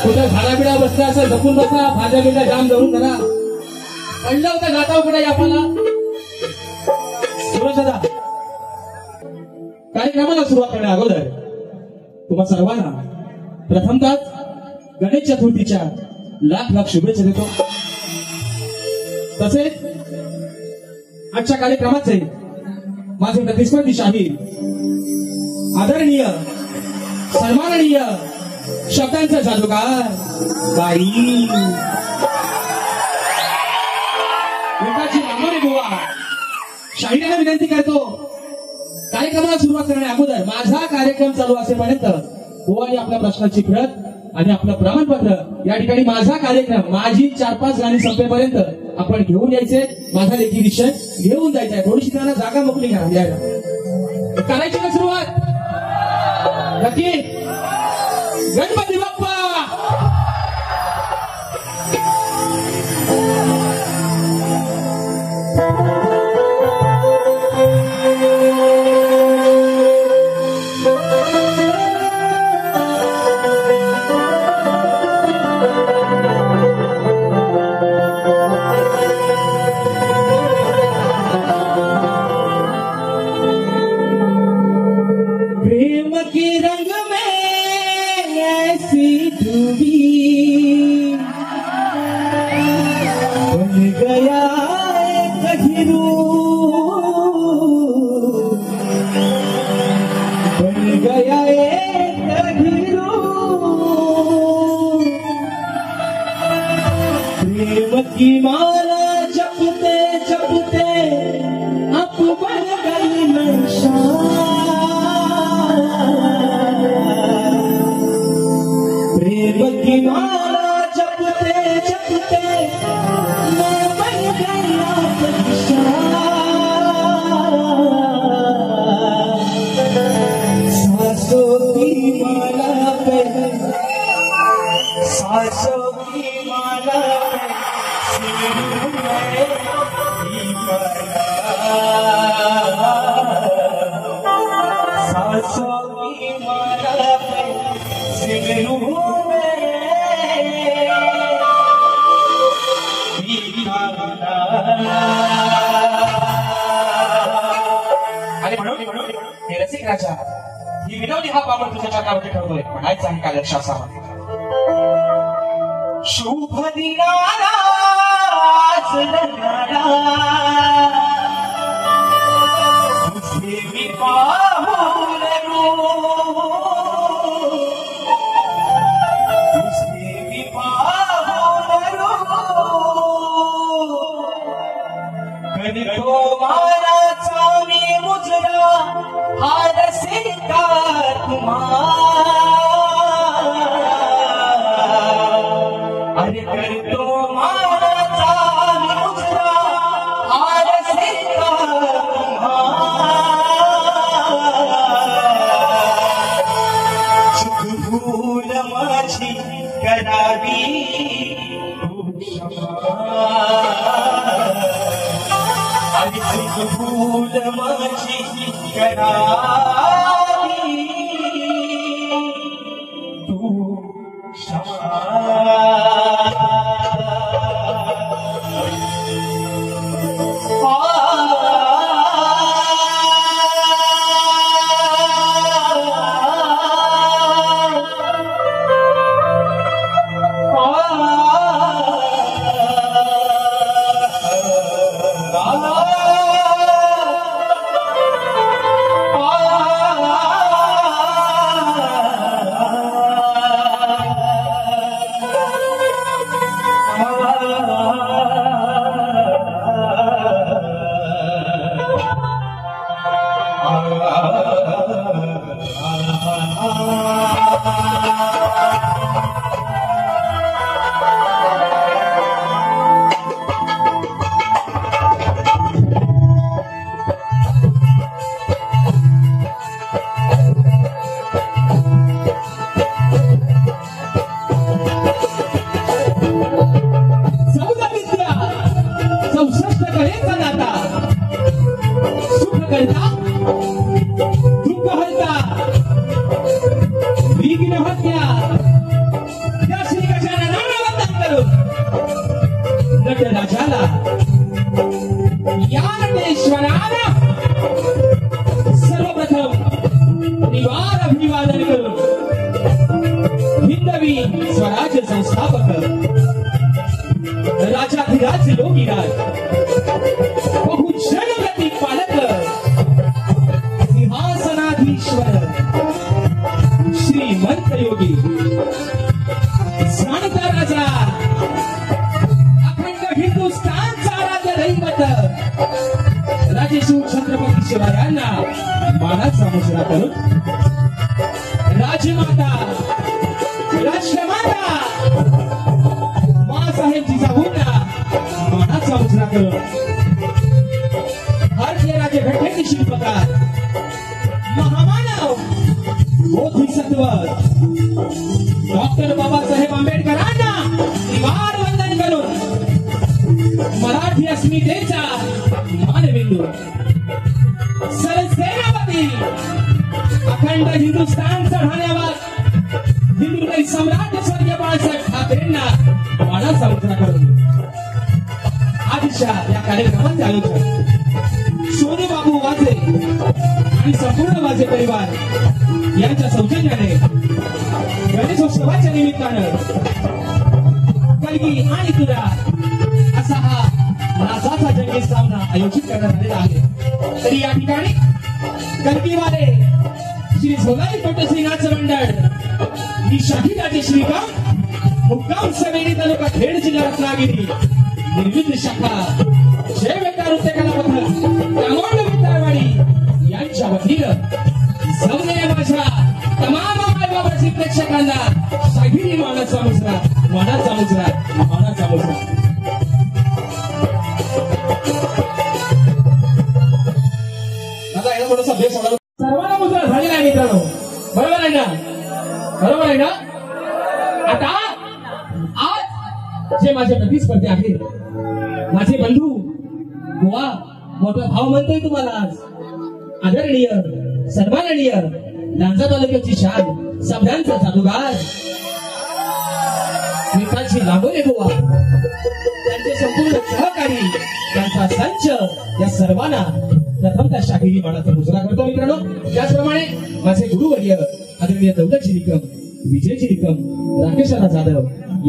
कुठं झाडाबिडा बसला असं जपून बसा, भाज्या बिजा जाम धरून धरा. पडलं होतं जाता कुठे आपल्याला सुरेश दादा. कार्यक्रमाला सुरुवात करण्या अगोदर तुम्हा सर्वांना प्रथमतः गणेश चतुर्थीच्या लाख लाख शुभेच्छा देतो. तसेच आजच्या कार्यक्रमाचे माझे प्रतिस्पर्धी शाहीर आदरणीय सन्माननीय शब्दांचा जादूगार बाई लोकांची मामाने बुवा शाहिरांना विनंती करतो, कार्यक्रमाला सुरुवात करण्या अगोदर माझा कार्यक्रम चालू असेपर्यंत बुवानी आपल्या प्रश्नाची प्रत आणि आपलं प्रमाणपत्र या ठिकाणी माझा कार्यक्रम माझी 4-5 गाणी संपेपर्यंत आपण घेऊन यायचे. माझा लेखी विषय घेऊन जायचा आहे. थोडीशी त्यांना जागा मोकळी घ्या. करायची ना सुरुवात नक्की. गणपती बाप्पा. प्रेम के रंग में ऐसी डूबी बन गया एक हीरो, बन गया एक हीरो. प्रेम की माला जपते जपते अब बन गई नशा. प्रेम की माला जपते जपते मैं बन गया बदशा. सांसों की माला पे, सांसों की माला पे सिमरू मैं सांसों की माला पे सिमरू आणि म्हणून हे रसिक राजा ही विनोदी हा पावड तुझ्या कानावरती ठेवतोय. म्हणायचं आहे का लक्ष असावा. शुभ दिनाला आज लग्नाला तुझे मी पाहून तुझे मी पाहून करतो मानाचा मी मुजरा हार सिंगार तुम्हारा. अरे करतो मानाचा मी मुजरा हार सिंगार तुम्हारा. चूक भूल माझी करावी तू क्षमा. चूक भूल माझी करावी तू क्षमा. Allah करता दुःख हरता विघ्न हत्या त्या श्री गजाननाला वंदन करून नटराजाला या नटेश्वराला सर्वप्रथम निवार अभिवादन करून हिंदवी स्वराज्य संस्थापक राजाधिराज योगीराज बहुजन प्रतिपालक सिंहासनाधीश्वर श्रीमंत योगी जाणता राजा अखंड हिंदुस्थानचा राज्य दैवत राजेश्वर छत्रपती शिवरायांना मानाचा मुजरा करून राजमाता राष्ट्रमाता माँसाहेब जिजाऊंना मानाचा मुजरा करून भारतीय राज्यघटनेचे शिल्पकार महामानव बोधिसत्व डॉक्टर बाबासाहेब आंबेडकरांना निवार वंदन करून मराठी अस्मितेचा मानबिंदू सरसेनापती अखंड हिंदुस्थान चढवण्यावर हिंदुस्थानी सम्राट स्वर्गीय बाळासाहेब ठाकरेंना मानाचा मुजरा करून आजच्या या कार्यक्रमाचे आयोजक सोनू बाबू वाजे आणि संपूर्ण वाजे परिवार यांच्या सौजन्याने गणेशोत्सवाच्या निमित्तानं कलगी आणि तुरा असा हा नाचाचा जंगी सामना आयोजित करण्यात आलेला आहे. तरी या ठिकाणी कलगीवाले श्री सोनाली पटश्री नाच मंडळ ही शाहीराजे श्रीकांत मुक्काम सवेरी तालुका खेड जिल्हा रत्नागिरी निर्विध शाखा जय बेटा नृत्य कला पथक कामोड मित्रवाडी यांच्या वतीनं जमलेल्या माझ्या तमाम मायबाबाची प्रेक्षकांना शाहिरी मानाचा मुजरा मानाचा मुजरा मानाचा मुजरा. आता याला थोडासा बेस सर्वांना मुजरा झालेला आहे मित्रांनो. बरोबर आहे ना? बरोबर आहे ना? आता आज जे माझे प्रतिस्पर्धी आहेत माझे बंधू गोवा मोठा भाव म्हणतोय तुम्हाला आज आदरणीय सन्माननीय लांजा तालुक्याची शान सभ्यांचा जादूगार मित्रांची लांबोले गोवा त्यांचे संपूर्ण सहकारी त्यांचा संच या सर्वांना प्रथमतः शाहिरी मानाचा मुजरा करतो मित्रांनो. त्याचप्रमाणे माझे गुरुवर्य आदरणीय दौलतजी निकम विजयजी निकम राकेशराव जाधव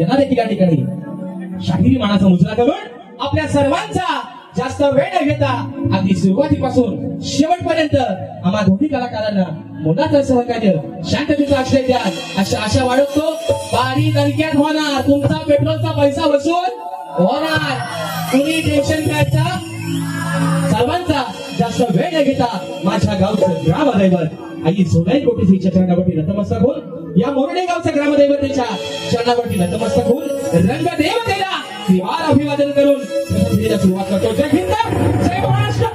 यांना देखील या ठिकाणी शाहिरी मानाचा मुजरा करून आपल्या सर्वांचा जास्त वेळ न घेता अगदी सुरुवातीपासून शेवटपर्यंत आम्हा दोन्ही कलाकारांना मोलाचं सहकार्य शांततेचा आश्रय द्या अशा आशा बाळगतो. बारी दणक्यात होणार तुमचा पेट्रोलचा पैसा वसूल होणार. तुम्ही टेन्शन घ्यायचा सर्वांचा जास्त वेळ न घेता माझ्या गावचं ग्रामदैवत आई सोनाई कोटीच्या चरणावरती नतमस्तक होऊन या मोरडे गावच्या ग्रामदैवतेच्या चरणावरती नतमस्तक होऊन रंगदेवतेला निवार अभिवादन करून सुरुवात करतो. जय हिंद जय महाराष्ट्र.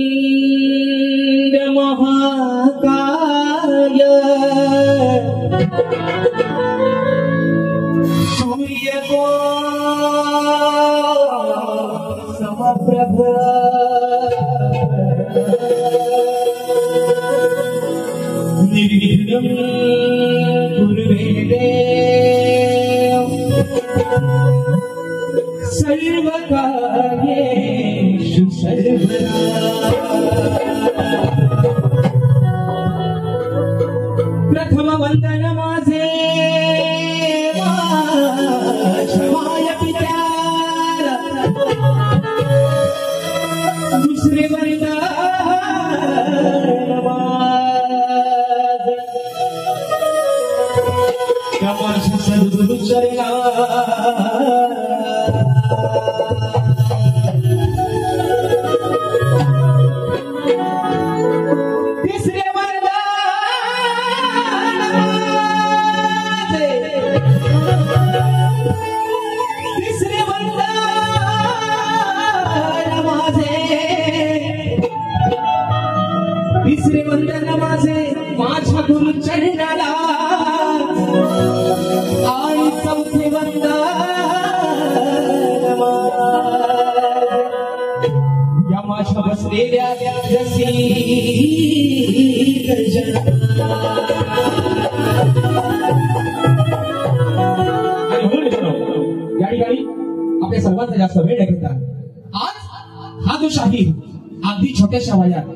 वक्रतुंड महाकाय सूर्यकोटि समप्रभ निर्विघ्नं कुरुमे देव सर्वकार्येषु सर्वदा. प्रथम वंदन माझे माझ्या पित्याला, दुसरे वंदन माझ्या सद्गुरु चरणा, तिसरे वरदान जास्त वेळ न घेता आज हा जो शाहीर अगदी छोट्याशा वयात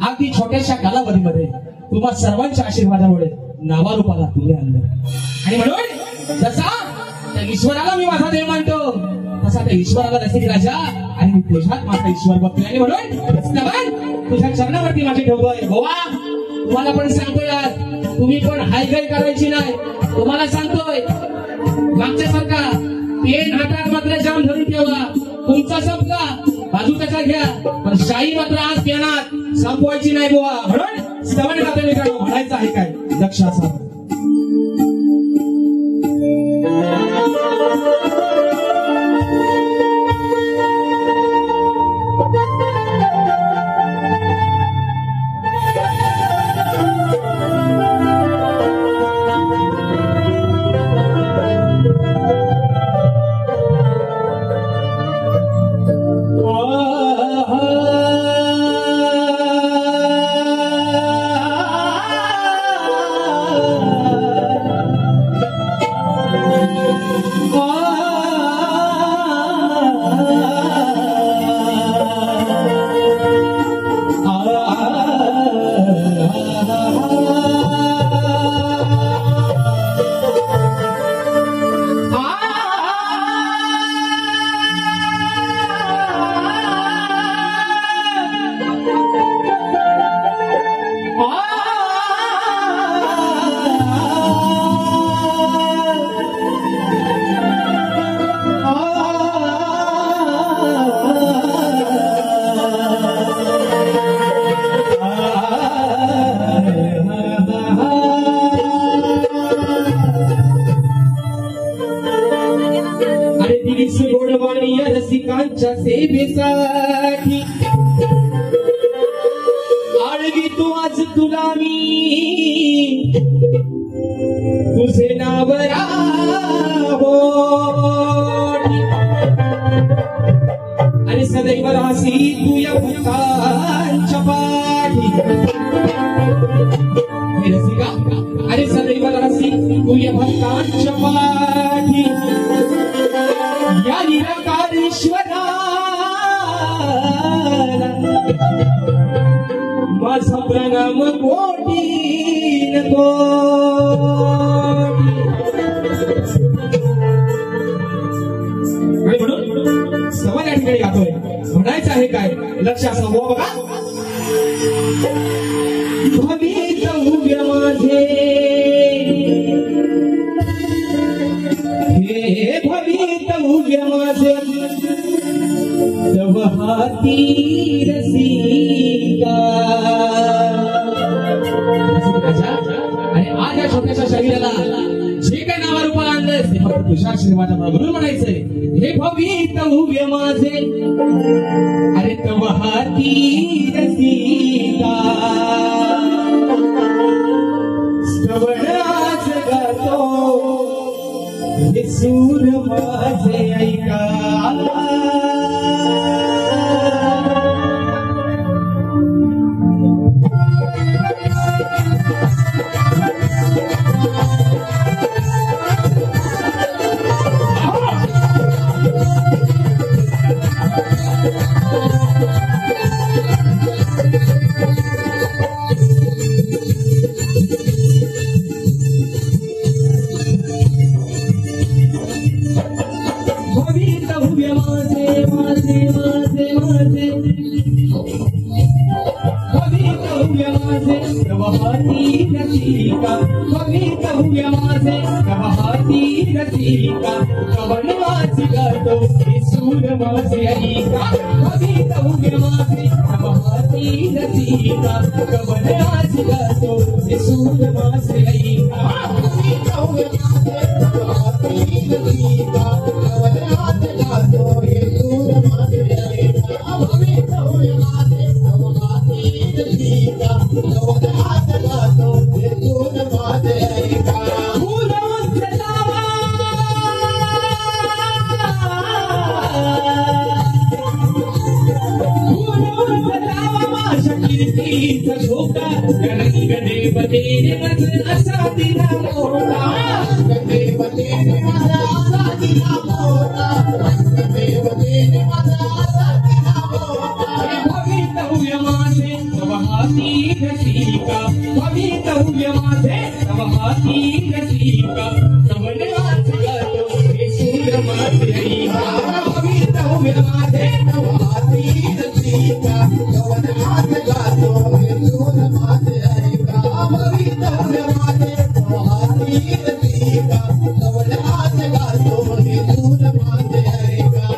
अगदी छोट्याशा कालावधीमध्ये तुम्हा सर्वांच्या आशीर्वादामुळे नावारूपाला पुढे आणलं आणि म्हणून जसा त्या ईश्वराला मी माझा देव मानतो तसा त्या ईश्वराला रसिक राजा आणि मी तुझ्यात माझा ईश्वर बघतोय आणि म्हणून तुझ्या चरणावरती माझे ठेवतोय गोवा. तुम्हाला पण सांगतोय आज तुम्ही पण हायगाई करायची नाही. तुम्हाला सांगतोय मागच्या सारखा पेन हातात मात्र जाम धरून ठेवा. तुमचा संपला बाजूचा घ्या पण शाही मात्र आज पेनात संपवायची नाही बुवा. म्हणून श्रवण गाते मित्रांनो म्हणायचं आहे काय लक्ष असा रसिकांच्या सेवेसाठी आळवी तू आज तुला मी तुझे नाव राहो आणि सदैव रासी तू या भक्तांच्या पाठी. रसिका आणि सदैव रासी तू या भक्तांच्या पाठी. या निराकारेश्वरा माझा प्रणाम कोटी नको. म्हणून सवाल या ठिकाणी गातोय म्हणायचं आहे काय लक्ष असं हो बघा. भवितव्य माझे हे भवितव्य माझे तव हाती रसिका. आणि आज या छोट्याशा शरीराला जे काही नावारूपाला आणलंय ते फक्त तुझ्या आशीर्वादाबरोबर म्हणायचंय. हे भवितव्य माझे अरे तव हाती रसिका. श्रवणाच गातो हे सूर माझे ऐका. भवितव्य माझे माझे माझे माझे भवितव्य माझे तव हाती रसिका. भवितव्य माझे तव हाती रसिका. कवनवाची गातो हे सूर माझे ऐका. भवितव्य माझे तव हाती रसिका. कवनवाची गातो हे सूर माझे ऐका. भवितव्य माझे तव हाती रसिका. कवनवाची गातो हे सूर माझे ऐका. भवितव्य माझे तव हाती रसिका. कवनवाची गातो हे सूर माझे ऐका. कीर्तीचा झोका रंग देवतेने माझा असा दिला मोठा. देवतेने माझा असा दिला मोठा. देवतेने का कमलवास गातो हे सूर माझे ऐका भवितव्य माझे नवहाती रसिका कमलवास गातो हे सूर माझे ऐका भवितव्य माझे नवहाती रसिका कमलवास गातो हे सूर माझे ऐका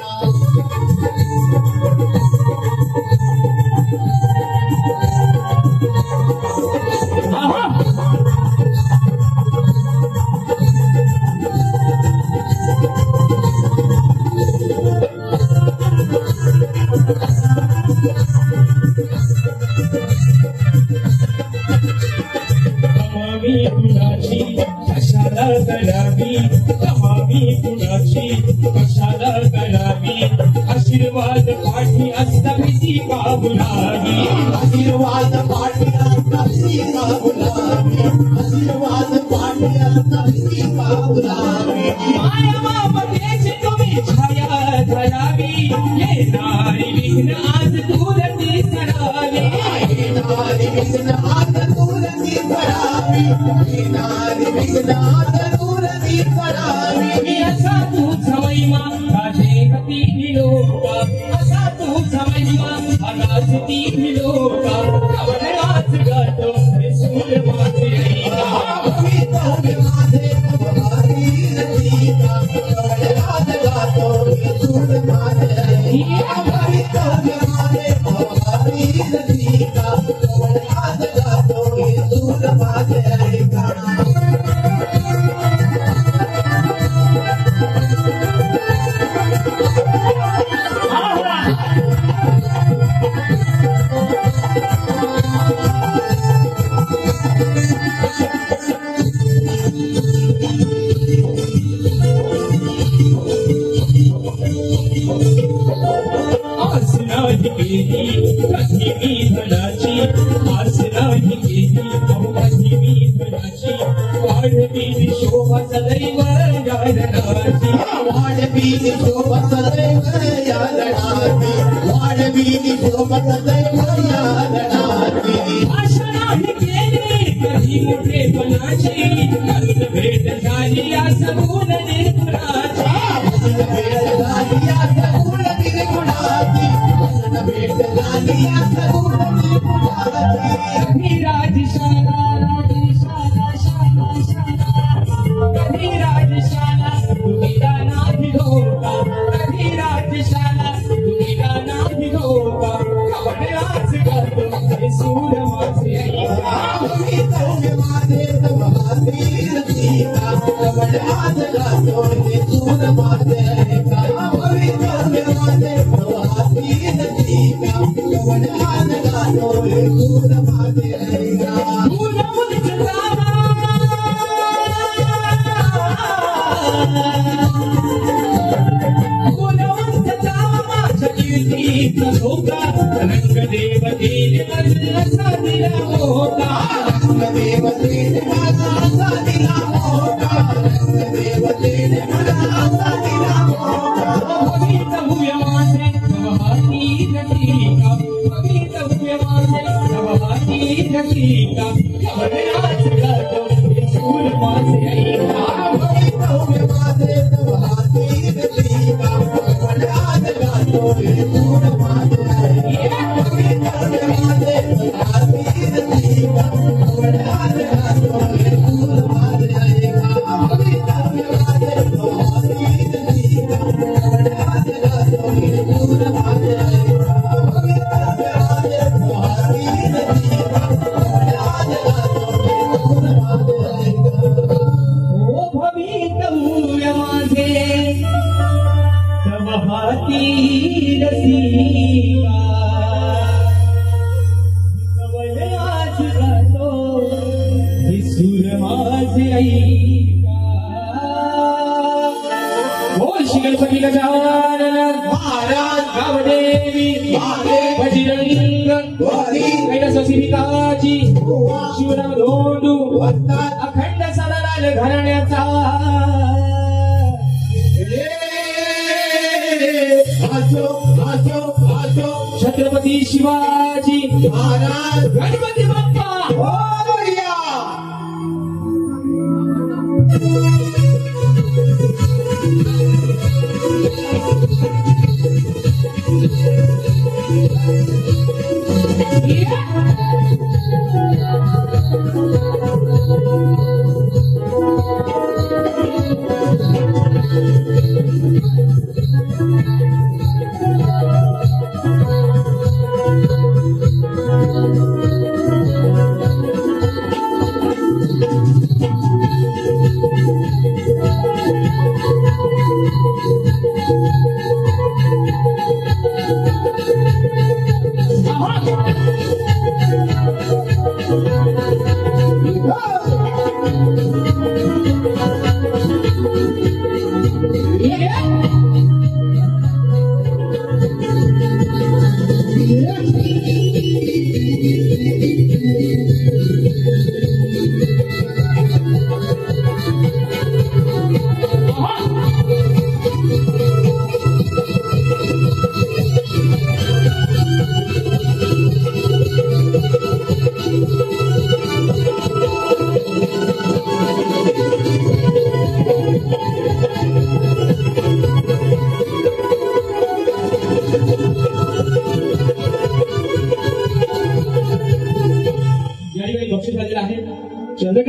कशाला करावी कमावी कुणाची कशाला करावी आशीर्वाद पाठी असता भीती का बुलावी आशीर्वाद पाठी असता भीती का बुलावी आशीर्वाद पाठी असता भीती का बुलावी माया मामतेची तुम्ही छाया धरावी येणारी विघ्न आज दूर ती सरावी येणारी विघ्न आज दूर ती सरावी येणारी विघ्न आज दूर ती सरावी असा तुझा महिमा राजे गती लोका असा तुझा महिमा आकाश ती लोका कमलवास गातो हे सूर माझे ऐका भवितव्य माझे नवहाती रसिका कमलवास गातो हे सूर माझे ऐका भवितव्य माझे नवहाती रसिका कमलवास गातो हे सूर माझे ऐका कधी मी धनाची आस नाही केली कधी मी धनाची वाढवी शोभा सदैव यादनाची वाढवी शोभा सदैव यादनाची वाढवी शोभा सदैव यादनाची आशा नाही केली कधी मोठेपणाची करून भेट झाली या सगुण निर्गुणाची भेट झाली या सगुण निर्गुणाची भेट झाली या सगुण निर्गुणाची राजशाला राजशाला शाला शाला कधी राजशाला तुझा नाही धोका कधी राजशाला तुझा नाही धोका कमलवास गातो हे सूर माझे ऐका भवितव्य माझे नवहाती रसिका कमलवास गातो हे सूर माझे ऐका भवितव्य माझे नवहाती रसिका कमलवास गातो हे सूर माझे ऐका रंग देवतेने असा दिला होता रंग देवतेने असा दिला होता रंग देवतेने असा दिला होता भवितव्य माझे नवहाती रसिका भवितव्य माझे नवहाती रसिका कमलवास गातो हे सूर माझे ऐका भवितव्य माझे नवहाती रसिका कमलवास गातो हे सूर माझे गणपती गजानन महाराज गावदेवी बजरंग कैलासवासी शिवराम धोंडू अखंड सदालाल घराण्याचा छत्रपती शिवाजी महाराज गणपती बाप्पा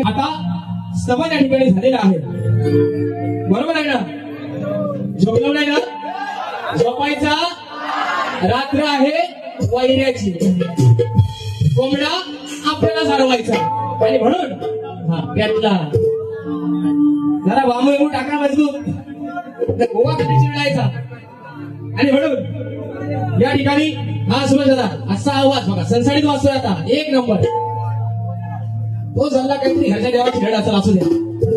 आता स्तवन या ठिकाणी झालेला आहे. बरोबर आहे ना? झोपलो नाही ना? झोपायचा. रात्र आहे वैऱ्याची. कोंबडा आपल्याला सारवायचा आणि म्हणून हा त्यातला जरा वामू टाका मजबूत गोवा कधी चिरडायचा. आणि म्हणून या ठिकाणी हा सुरुवात झाला. असा आवाज बघा सणसणीत वाजतोय आता. एक नंबर. तो झाला काहीतरी ह्याच्या देवाची खेळ असेल असू द्या.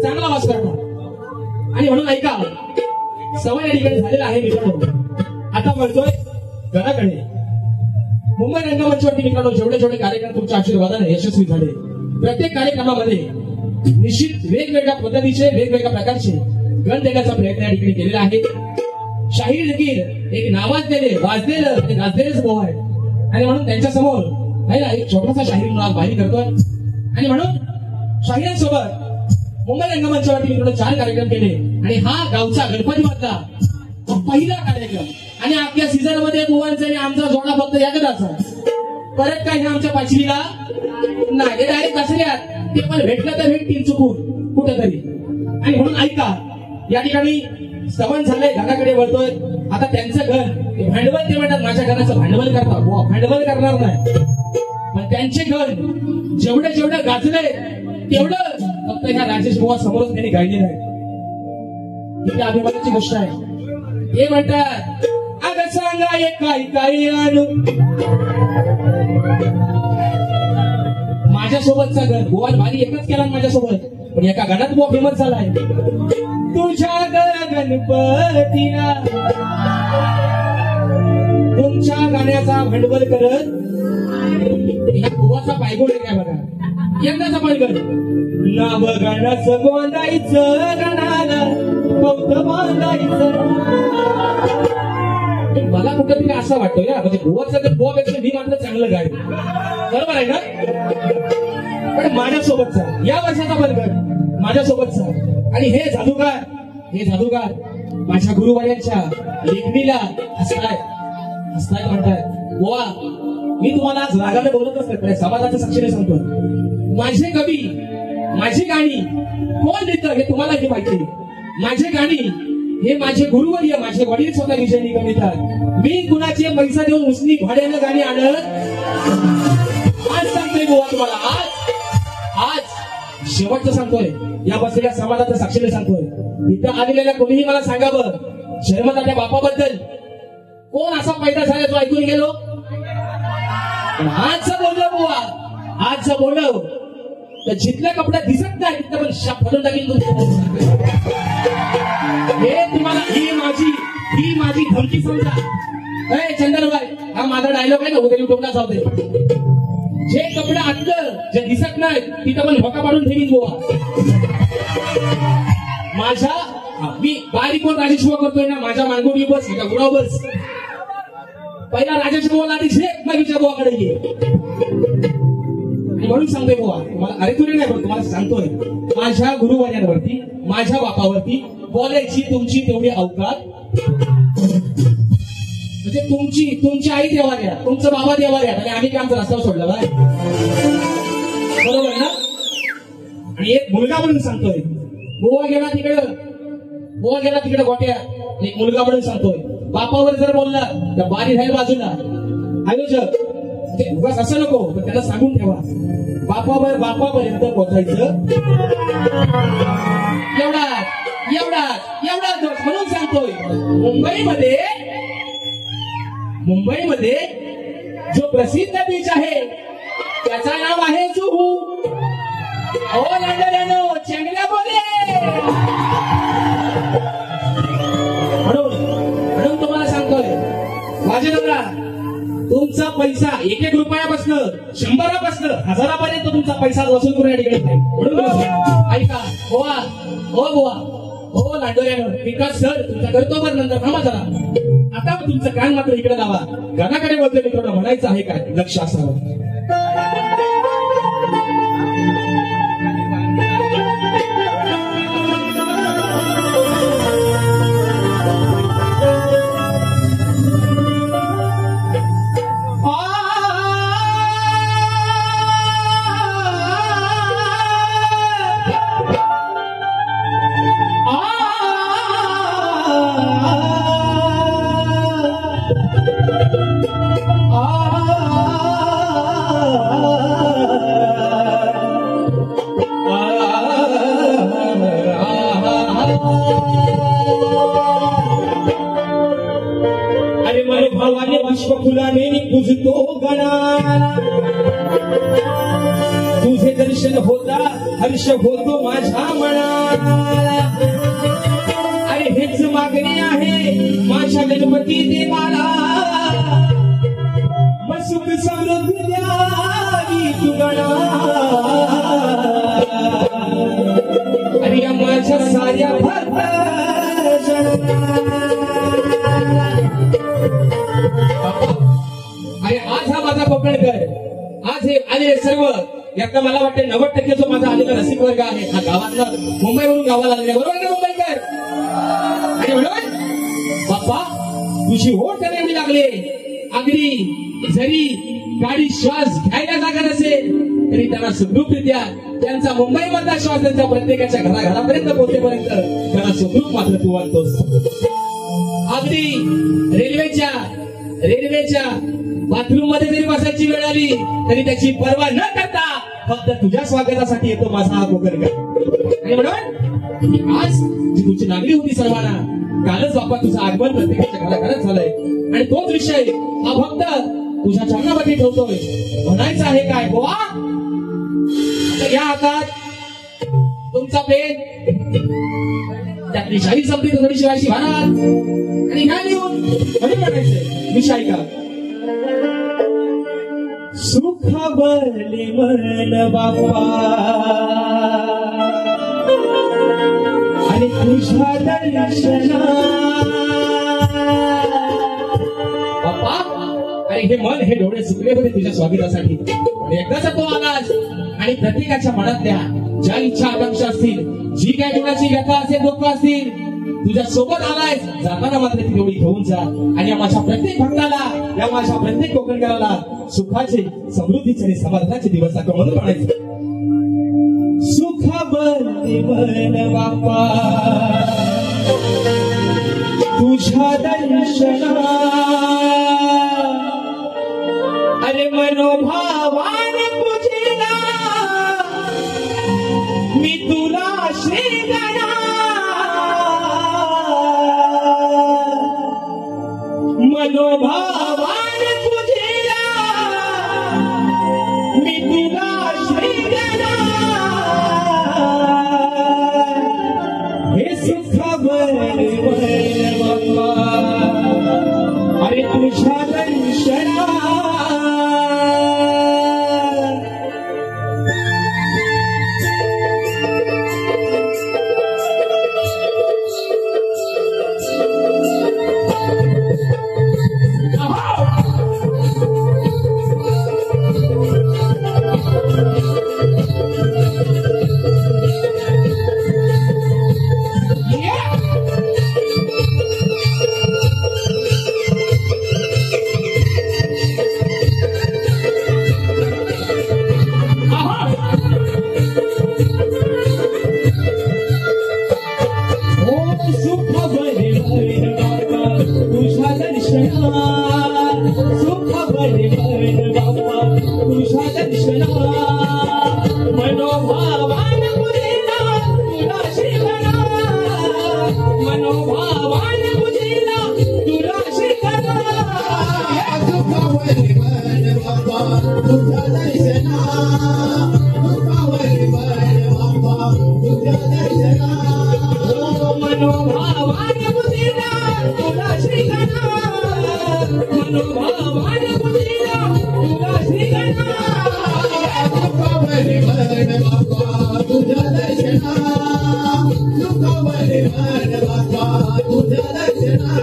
चांगला वास करणार. आणि म्हणून ऐका सवय या ठिकाणी झालेला आहे मित्रांनो. आता म्हणतोय घराकडे मुंबई रंगमंचवरती मित्रांनो जेवढे जेवढे कार्यक्रम तुमच्या आशीर्वादाने यशस्वी झाले प्रत्येक कार्यक्रमामध्ये निश्चित वेगवेगळ्या पद्धतीचे वेगवेगळ्या प्रकारचे गण देण्याचा प्रयत्न या ठिकाणी केलेला आहे. शाहीर देखील एक नावाजलेले वाजलेलं आणि गाजलेलेच भाऊ आहे. आणि म्हणून त्यांच्या समोर आहे ना एक छोटासा शाहीर म्हणून आज बाहेर करतोय. आणि म्हणून शाहिरांसोबत मुंबई रंगमंचावरती मित्रांनो 4 कार्यक्रम केले. आणि हा गावचा गणपती मधला पहिला कार्यक्रम. आणि अख्ख्या सीझन मध्ये बुवांचा आणि आमचा जोडा फक्त एकदाचा. परत काय आमच्या पाचवीला नाही. डायरेक्ट दसऱ्यात ते पण भेटलं तर भेटतील चुकून कुठेतरी. आणि म्हणून ऐका या ठिकाणी स्तवन झालंय. घराकडे वळतोय. आता त्यांचं घर ते भांडवल ते म्हणतात माझ्या घराचं भांडवल करतात. भांडवल करणार नाही पण त्यांचे घर जेवढं जेवढं गाजलंय तेवढं फक्त ह्या राजेश बुवा समोरच त्यांनी गायलेलं आहे. ही अभिमानाची गोष्ट आहे. हे म्हणतात अगं सांगा एक काही काही आणू माझ्यासोबतचा घर. बुवा भारी एकच केला माझ्यासोबत पण एका गाण्यात बुवा फेमस झालाय. तुझ्या गणपतीला तुमच्या गाण्याचा भांडवल करत या बुवाचा पायगोड काय बघा. यंदाचा पायगड नाव गाण्याचं गोंदायचं गाणाला बौद्ध बांधायचं. मला कुठेतरी असं वाटतं ना म्हणजे बुवाचं तर बुवापेक्षा मी मात्र चांगलं गाय. बरोबर आहे ना? पण माझ्यासोबतचा या वर्षाचा पायगड माझ्यासोबतचा. आणि हे जादूगार माझ्या गुरुवार्यांच्या लेखणीला हसताय म्हणताय. बुवा मी तुम्हाला आज रागाने बोलतच नाही समाजाच्या साक्षीने सांगतो. माझे कवी माझी गाणी कोण लिहितं हे तुम्हाला हे माहिती. माझे गाणी हे माझे गुरुवर्य माझे वडील स्वतः विजय निगम लिहितात. मी कुणाचे पैसा देऊन उसनी भाड्यानं गाणी आणत आज सांगतोय बुवा तुम्हाला. आज शेवटचं सांगतोय. या बसलेल्या समाजाच्या साक्षीने सांगतोय. इथं आलेल्या कोणीही मला सांगावं शर्मदाच्या बापाबद्दल कोण असा पैदा झाला तो ऐकून गेलो. आजचं बोललं बुवा आजचं बोललं तर जिथल्या कपड्यात दिसत नाही तिथं पण शाप फडून टाकीन. हे तुम्हाला ही माझी धमकी समजा. चंदनबाई हा माझा डायलॉग आहे ना उद्या युट्यूबला जाऊ दे. जे कपडे आतलं जे दिसत नाही तिथं पण भोका पाडून ठेवीन बुवा. माझ्या मी बारीक कोण राजेश बुवा करतोय ना माझ्या मानगुडी बस एका गुराव बस. पहिला राजेश बुवाला आधी शेख बागीच्या बुवाकडे ये. म्हणून सांगतोय बुवा तुम्हाला अरे तुला नाही बोल तुम्हाला सांगतोय. माझ्या गुरुवार्यांवरती माझ्या बापावरती बोलायची तुमची तेवढी अवकात. म्हणजे तुमची आई देवा द्या, तुमचं बाबा देवा द्या, आणि आम्ही काय आमचा रस्त्यावर सोडला बाय, बरोबर ना? आणि एक मुलगा म्हणून सांगतोय, गोवा गेला तिकडे गोट्या, एक मुलगा म्हणून सांगतोय, बापावर जर बोलला तर बारी राहील बाजूला. आयोजक ते उगाच असं नको, पण त्याला सांगून ठेवा, बापापर्यंत पोहोचायचं एवढा म्हणून सांगतोय. मुंबईमध्ये जो प्रसिद्ध बीच आहे त्याचं नाव आहे जुहू. ओ लंडन चेंगल्या बोले, म्हणून तुम्हाला सांगतोय वाजेदादा, तुमचा पैसा 1-1 रुपयापासून 100पासून 1000पर्यंत तुमचा पैसा वसूल करून या ठिकाणी. म्हणून ऐका बुवा, हो लांडोऱ्यानं, विकास सर तुमचा करतो, बरं नंतर थांबा जरा. आता तुमचं कान मात्र इकडे लावा, गाण्याकडे बोलते मित्रांनो, म्हणायचं आहे काय, लक्ष असावं. फुलाने पूजतो गणा, तुझे दर्शन होता हर्ष होतो माझ्या मनाला. अरे हेच मागणी आहे माझ्या गणपती देवाला, मग सुख समृद्धी द्यावी तू गणा. अरे या माझ्या साऱ्या अरे आज हा माझा कोकणकर, आज हे आलेले सर्व, यातला मला वाटतं 90% जो माझा आलेला रसिक वर्ग आहे हा गावातला, मुंबईवरून गावाला आलेला, बरोबर ना मुंबईकर? आणि म्हणून बाप्पा तुझी ओठ नेहमी लागले, अगदी जरी गाडी श्वास घ्यायला जागा नसेल तरी त्यांना सुखरूपरित्या त्यांचा मुंबईमधला श्वास त्यांच्या प्रत्येकाच्या घराघरापर्यंत पोहोचेपर्यंत त्यांना सुखरूप मात्र तू आणतोस. अगदी रेल्वेच्या बाथरूम मध्ये जरी बसायची वेळ आली तरी त्याची पर्वा न करता फक्त तुझ्या स्वागतासाठी येतो माझा हा कोकणकर. आणि म्हणून आज जी तुझी नागरी होती सर्वांना, कालच बाप्पा तुझं आगमन प्रत्येकाच्या घराघरात झालंय, आणि तोच विषय हा फक्त तुझ्या चरणामध्ये ठेवतोय. म्हणायचं आहे काय बुवा, आता या हातात तुमचा पेन, त्यातली शाही संपली तर थोडी शिवायची भारात, आणि काय लिहून म्हणून म्हणायचंय विषय का, सुख भरले मन बाप्पा आणि तुझ्या दर्शना. बाप्पा अरे हे मन हे डोळे सुकले होते तुझ्या स्वागतासाठी, पण एकदाचा तो आलास आणि प्रत्येकाच्या मनातल्या ज्या इच्छा आकांक्षा असतील, जी काय कोणाची व्यथा असेल, दुःख असतील, तुझ्या सोबत आलाय. जाताना मात्र ती तेवढी घेऊन जा, आणि या माझ्या प्रत्येक भक्ताला, या माझ्या प्रत्येक कोकणकराला सुखाचे, समृद्धीचे आणि समाधानाचे दिवस दाखव म्हणून म्हणायचं. सुख भरले मन बाप्पा तुझ्या दर्शना, अरे मनोभावाने पूजिला मी तुला श्री गणा. मनोभावाने पूजिला मी तुला श्री गणा. हे सुख भरले मन बाप्पा अरे तुझ्या दर्शना. Yeah! मनोभावाने बुद्धीला तुला शिकला दुखावली मन बाबा तुझ्या दर्शना दुखावली मन बाबा तुझ्या दर्शना मनोभावाने बुद्धीला तुला शिकला मनोभावाने बुद्धीला तुला शिकला दुखावली मन बाबा तुझ्या दर्शना दुखावली मन बाबा तुझ्या दर्शना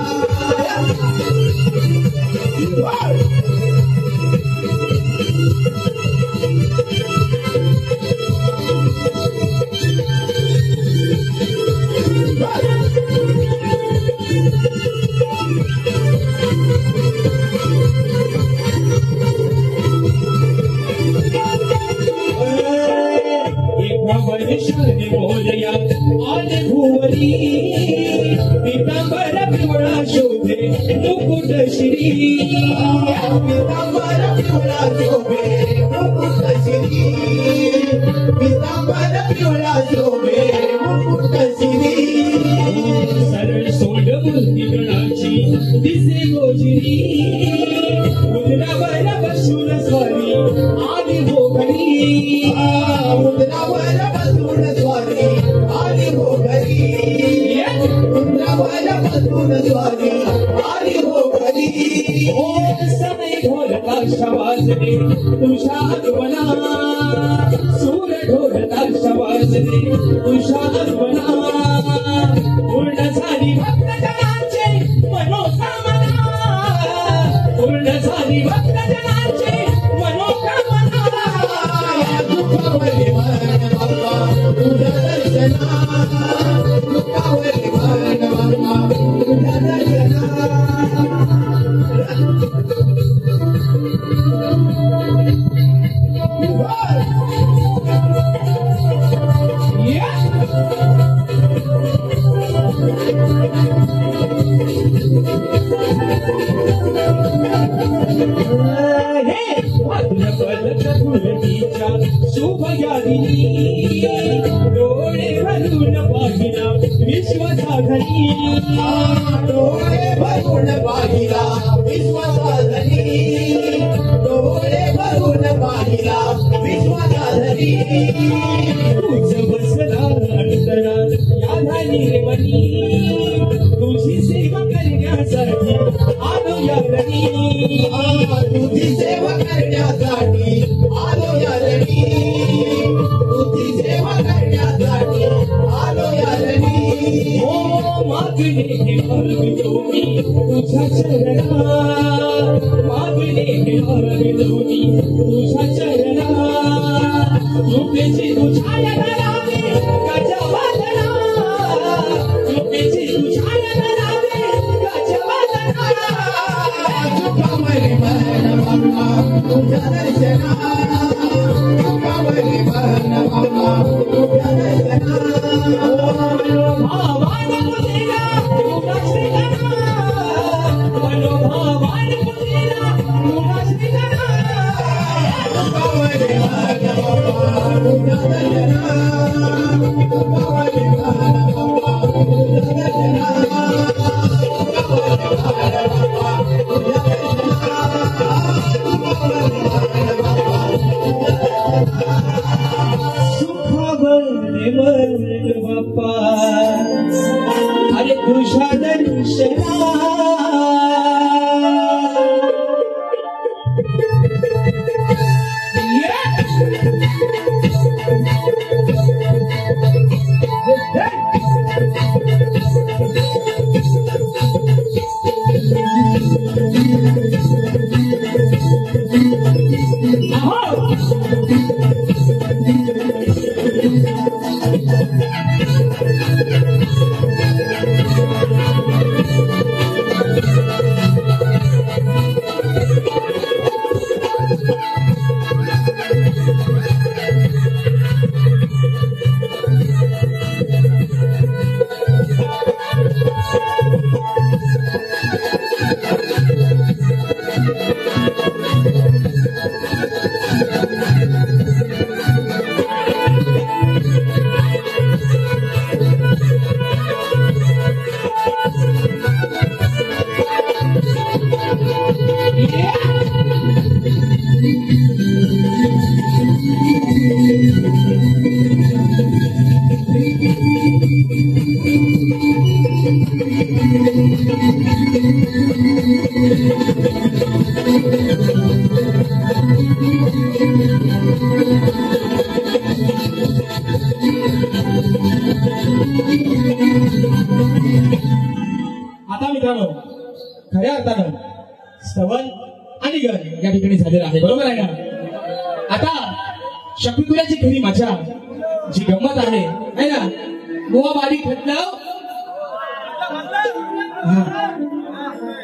वर्षाने बोलया आज भुवरी पितांबर पिवळा शोभे मुकुट श्री पितांबर पिवळा शोभे मुकुट श्री पितांबर पिवळा शोभे मुकुट श्री सरळ सोंड मूर्तिगणाची दिसे गोजरी उंदरावर बसून स्वारी आली भोगरी उंदरावर बसून स्वारी आली भोगरी उंदरावर बसून स्वारी आली भोगरी ओ समय ढोलता शवाजने तुझ्या आगमना सूर ढोलता शवाजने तुझ्या आगमना पूर्ण झाली भक्तजनांचे मनोकामना पूर्ण झाली भक्तजनांचे मनोकामना दुखावली मन बाबा तुझ्या दर्शना दुखावली मन बाबा तुझ्या दर्शना शुभ यादिनी डोळे भरून पाहिला विश्वसाधनी डोळे भरून पाहिला विश्वासाधनी डोळे भरून पाहिला विश्वासाधनी तुझ बसला अंतरात या झाली रे मनी तुझी सेवा करण्यासाठी आलो या रणी तुझी सेवा करण्यासाठी आलो या रणी तुझी सेवा करण्यासाठी आलो या रणी ओ मागणे हे मार्गितो मी तुझ्या चरणात मागणे हे मार्गितो मी तुझ्या चरणात कृपेची तुझ्या लावे गजवादना कृपेची तुझ्या लावे गजवादना दुखावली मन बाबा तुझ्या दर्शना दुखावली मन बाबा तुझ्या दर्शना मनोभावाने बुद्धीला तुला श्रीगणा मनोभावाने बुद्धीला तुला श्रीगणा दुखावली मन बाबा तुझ्या दर्शना दुखावली मन बाबा तुझ्या दर्शना सुखावले वर्ण बाप्पा अरे तुझ्या दर्शना आता मित्रांनो खऱ्या अर्थानं स्तवन आणि गण या ठिकाणी झालेलं आहे, बरोबर आहे ना? आता शक्तिपुराची खरी मजा जी गंमत आहे ना, गोवा बारीक घटलं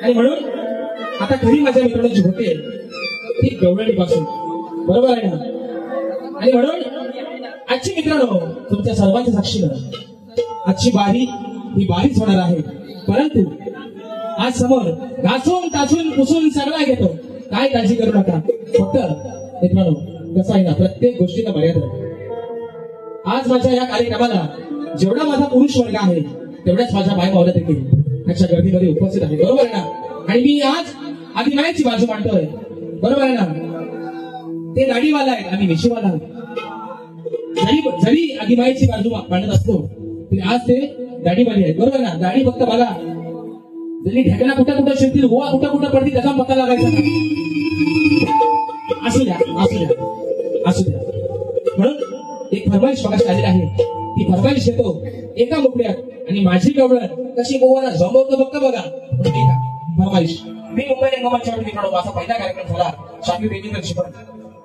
आणि म्हणून आता खरी मजा मित्रांनो जी होते ती गवळणीपासून, बरोबर आहे ना? आणि म्हणून आजची मित्रांनो तुमच्या सर्वांच्या साक्षीनं आजची बारी ही बारीच होणार आहे, परंतु आज समोर घासून तासून पुसून सगळा घेतो, काय काळजी करू नका. फक्त मित्रांनो कसं आहे ना, प्रत्येक गोष्टीला मर्यादा आहे. आज माझ्या या कार्यक्रमाला जेवढा माझा पुरुष वर्ग आहे तेवढ्याच माझ्या बाय मावल्या देखील आजच्या गर्दीमध्ये उपस्थित आहे, बरोबर आहे ना? आणि मी आज आदिमायाची बाजू मांडतोय, बरोबर आहे ना? ते दाढीवाला आहेत, आम्ही मिशीवाला आहोत. जरी आदिमायाची बाजू मांडत असतो तरी आज ते दाढीवाली आहेत, बरोबर ना? दाढी फक्त बघा, जरी ढेकणा कुठं कुठं शिरतील, गोवा कुठं कुठं पडतील त्याचा पत्ता लागायचा नाही. असू द्या असू द्या असू द्या. म्हणून एक फरमाईश मगाशी आलेली आहे, ती फरमाईश घेतो एका मुकड्यात आणि माझी गवळण कशी गोवाला जमवतो फक्त बघा. फरमाईश मी मुंबई रंगमंचावर मित्रांनो माझा पहिला कार्यक्रम झाला शास्त्री देवेंद्र शिपण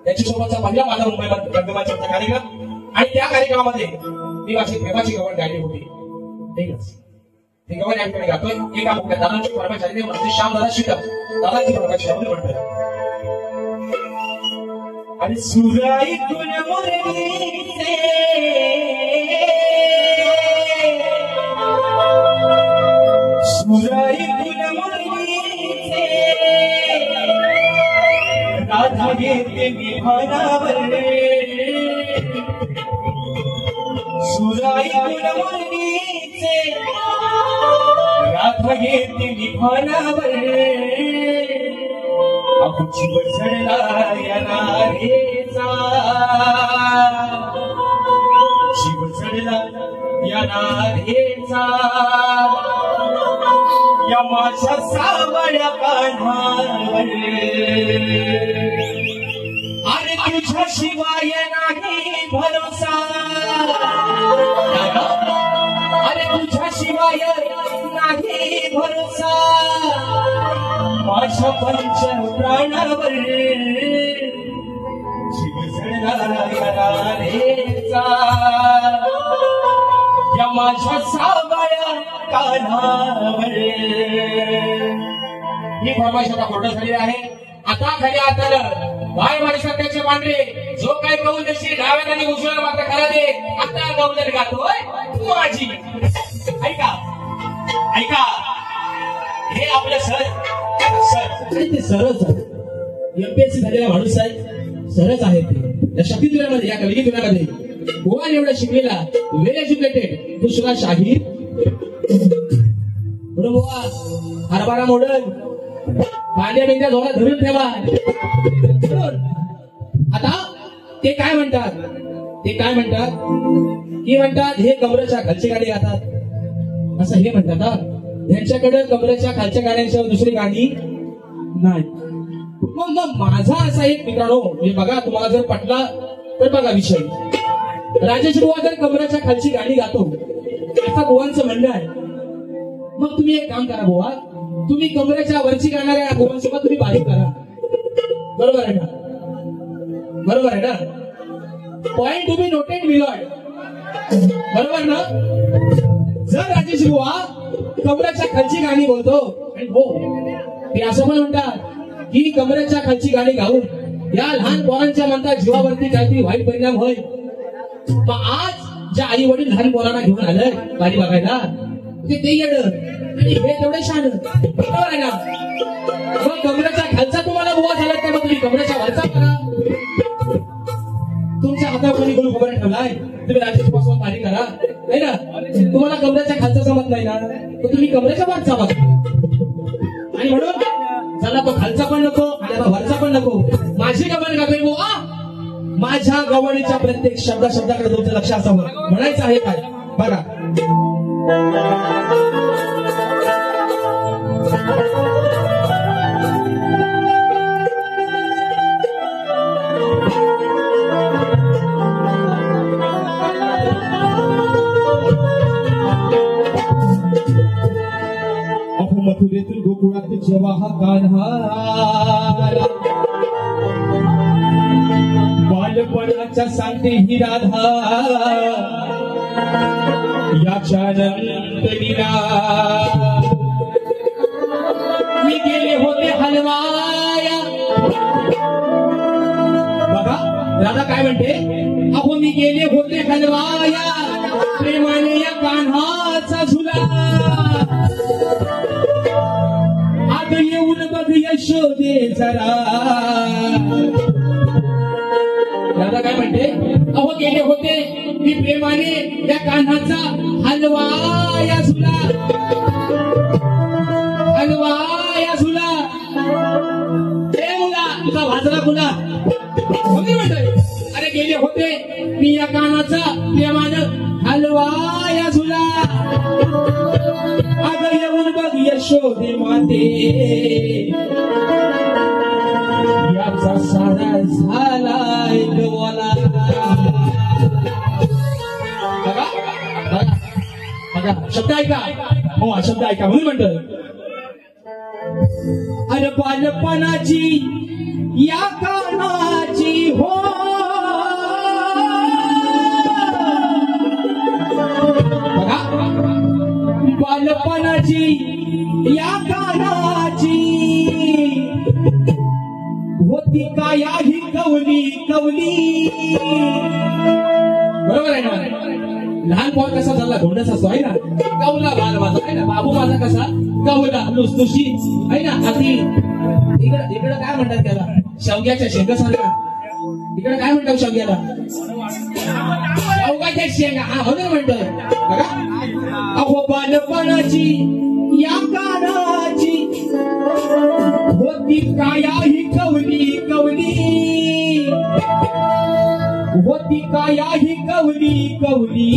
याच्यासोबतचा पहिला माझा मुंबई रंगमंचावरचा कार्यक्रम, आणि त्या कार्यक्रमामध्ये मी माझी प्रेमाची गवळ गायली होती. ते गवळ या ठिकाणी गातोय एका मुकड्यात. दादांची फरमाईश आलेली म्हणजे श्याम दादा शिकत दादांची फरमाईश म्हणतोय. आणि सुराई तुझ मुरलीचे सुराई तुझ मुरलीचे राधा घेते विभानावर सुराई तुझ मुरलीचे राधा घेते विभानावर आमची बसडला या नारेचा शिव चढला या नारेचा या माझ्या सावळ्या कान्हावर अरे तुझ्या शिवाय नाही भरोसा अरे तुझ्या शिवाय नाही भरोसा माझ्या पंच प्राणावर शिव चढला या नारेचा या माझ्या सावळ्या कान्हावर. ही फरमाईश आता पूर्ण झाली आहे. आता खऱ्या अर्थानं बाय माणसात त्याचे मांडले जो काय कौल देशी डाव्यात आणि उजव्याला मात्र खरा दे. आता गवलर गातोय माझी. ऐका ऐका हे आपलं सर ते सरच आहे. एमपीएससी झालेला माणूस आहे, सरच आहे ते. या शक्ती तुऱ्यामध्ये या कलिगी तुऱ्यामध्ये गोवा एवढा शिकलेला वेल एज्युकेटेड दुसरा शाहीर बुवा हरभरा मोडल भांड्या बिंड्या जोरात धरून ठेवा. आता ते काय म्हणतात की म्हणतात हे कमरेच्या खालची गाडी गातात असं हे म्हणतात. यांच्याकडे कमरेच्या खालच्या गाड्यांशिवाय दुसरी गाडी नाही. मग माझा असा एक मित्रांनो म्हणजे बघा तुम्हाला जर पटला तर बघा विषय. राजेश बुवा जर कमरेच्या खालची गाडी गातो असं बुवांचं म्हणणं आहे. मग तुम्ही एक काम करा बुवा, तुम्ही कमरेच्या वरची गाणाऱ्या बुवांसोबत तुम्ही बारीक करा. बरोबर आहे ना? बरोबर आहे ना? Point to be noted milord. बरोबर ना? जर राजेश बुवा कमरेच्या खालची गाणी बोलतो आणि हो ते असं पण म्हणतात की कमरेच्या खालची गाणी गाऊन या लहान पोरांच्या म्हणतात जीवावरती काहीतरी वाईट परिणाम होय. मग आज ज्या आई वडील लहान पोरांना घेऊन आलंय गाडी बघायला ते येड आणि हे तेवढे शान. बरोबर आहे ना? मग कमरेच्या खालचा तुम्हाला बुवा झाला तर मग तुम्ही कमरेच्या वरचा करा. तुमच्या हातावर कोणी गोल खबर ठेवलाय तुम्ही राजेशपासून बारीक करा नाही ना? तुम्हाला कमरेच्या खालचा जमत नाही ना तर तुम्ही कमरेच्या वरचा बघा. आणि म्हणून चला तो खालचा पण नको आणि वरचा पण नको. माझी गवळ गातोय बुवा. माझ्या गवळीच्या प्रत्येक शब्दाकडे तुमचं लक्ष असावं. म्हणायचं आहे काय बघा. मथुरेतून गोकुळात जेव्हा हा कान्हा आला, बालपणाच्या सांगते ही राधा याच्या नंतरीला मी गेले होते हलवाया. बघा राधा काय म्हणते, अहो मी गेले होते हलवाया प्रेमाने या कान्हाचा झुला, आज येऊन बघ यशोदे जरा. राधा काय म्हणते, अहो गेले होते मी प्रेमाने या कान्हाचा हलवाया झुला, हलवाया झुला. हे मुला तुझा भाजला मुला म्हणतोय, अरे गेले होते मी या कानाचा प्रेमानं हलवाया झुला, आज येऊन बघ यशोदे माते याचा सारा झालाय गवाला. बघा बघा बघा शब्द ऐका, हो हा शब्द ऐका म्हणून म्हणतोय, अरे बालपणाची या कानाची हो बघा, बालपणाची या कानाची होती काया ही कवली कवली. बरोबर आहे ना, लहान पोर कसा झाला धोंडच असतो आहे ना, कवला बाल माझा आहे ना, बाबू माझा कसा कवला लुसलुशी आहे ना. अति इकडं काय म्हणतात त्याला, शेवग्याच्या शेंगासारखा. इकडे काय म्हणतात शेवग्याला, शेवगाच्या शेंगा. हा हो म्हणतोय बघा, अहो बालपणाची या कानाची होती काया ही कवली कवली, होती काया ही कवली कवली.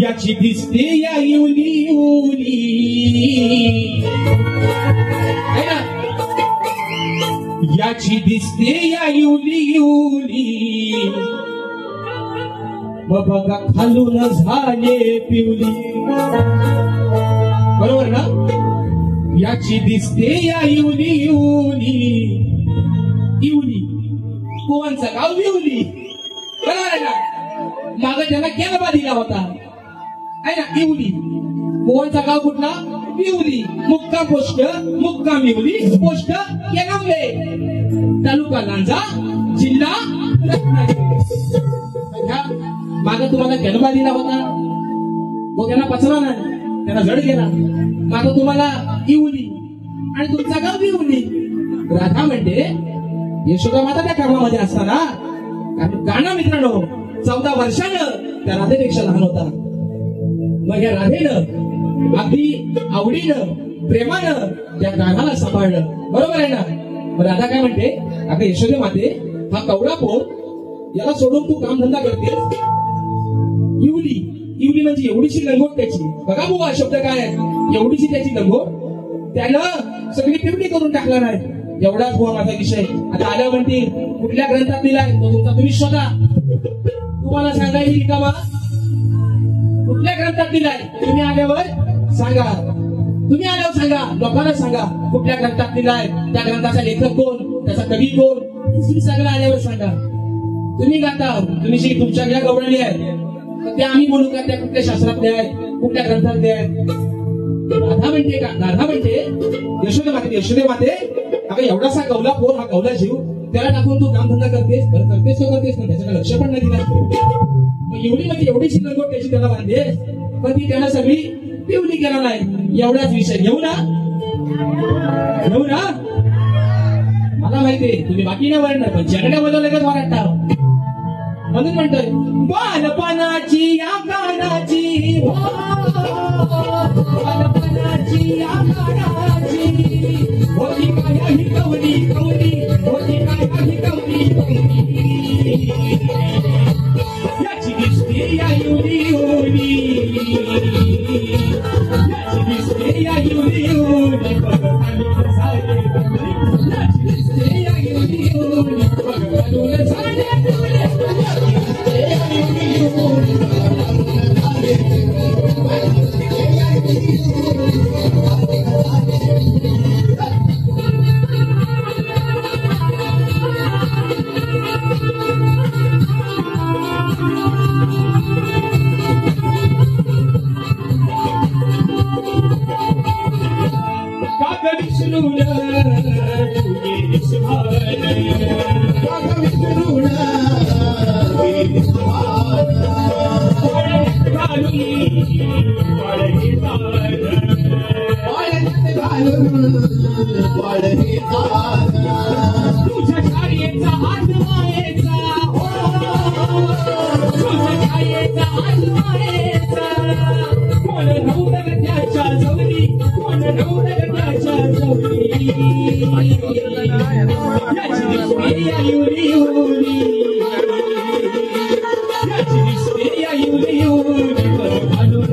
याची दिसते या इवली इवली है ना, याची दिसते या इवली इवली, बघा खालून झाले पिवली. बरोबर ना, याची दिसते या इवली इवली. इवली कोणचं गाव विवली. बरोबर आहे ना, माग त्याला केलबा दिला होता आहे ना, इवली. कोणचा गाव कुठला, विवली. मुक्का पोस्ट, मुक्का मिवली, पोस्ट केलंबे, तालुका लांजा, जिल्हा रत्नागिरी. माग तुम्हाला केलबा दिला होता, मग त्यांना पचला नाही, त्यांना जड गेला. माग तुम्हाला इवली आणि तुमचा गाव विवली. राधा म्हणते यशोदा माता त्या कर्मामध्ये असताना, गाणं मित्रांनो 14 वर्षानं त्या राधेपेक्षा लहान होता. मग या राधेनं अगदी आवडीनं प्रेमानं त्या गाण्याला सांभाळलं. बरोबर आहे ना. मग राधा काय म्हणते, अगं यशोदे माते, हा कवडा पोर याला सोडून तू कामधंदा करतेस. इवली इवली म्हणजे एवढीशी लंगोट त्याची. बघा बुवा शब्द काय आहे, एवढीशी त्याची लंगोट, त्यानं सगळी पिवडी करून टाकला नाही. एवढाच बुवा माझा विषय. आता आल्या म्हणते कुठल्या ग्रंथात दिलाय तो तुमचा तुम्ही शोधा. तुम्हाला सांगायची रिकामा, कुठल्या ग्रंथात दिलाय तुम्ही आल्यावर सांगा. तुम्ही आल्यावर सांगा, लोकांना सांगा कुठल्या ग्रंथात दिलाय, त्या ग्रंथाचा लेखक कोण, त्याचा कवी कोण, तुम्ही सगळं आल्यावर सांगा. तुम्ही गाता, तुम्ही तुमच्या गवळणी आहेत, ते आम्ही बोलू का त्या कुठल्या शास्त्रातले आहेत, कुठल्या ग्रंथातले आहेत. राधा म्हणते का, राधा म्हणते यशोदे माते, यशोदे माते, अगं एवढासा कवला पोर, हा कवला जीव, त्याला टाकून तू कामधंदा करतेस. बरं करतेस तो करतेस ना, त्याच्याकडे लक्ष पण नाही दिला. मग एवढी म्हणजे एवढी शिल्लक त्याची त्याला बांधे, पण ती त्याला सगळी पिवली केला नाही. एवढाच विषय घेऊ ना, घेऊ ना. मला माहितीये तुम्ही बाकी नाही वरणार, पण जगण्याबद्दल लगेच वाटता. म्हणून म्हणतोय बालपणाची या गाण्याची, बालपणाची या गाण्याची, होती काया ही कवली कवली, होती काया ही कवली कवली. याची दिसते या इवली इवली, याची दिसते या इवली इवली, बघ खालून झाले पिवली. याची दिसते या इवली इवली, बघ खालून झाले पिवली. याची दिसते या इवली इवली, बघ खालून झाले तुझ्या शाळेचा आज मायेचा तुझ्या शाळेचा आज मायेचा कोण नवदर त्याच्या जवळी कोण नवदर त्याच्या जवळी याची निष्क्रिया युरी युरी याची निष्क्रिया युरी युरी घालून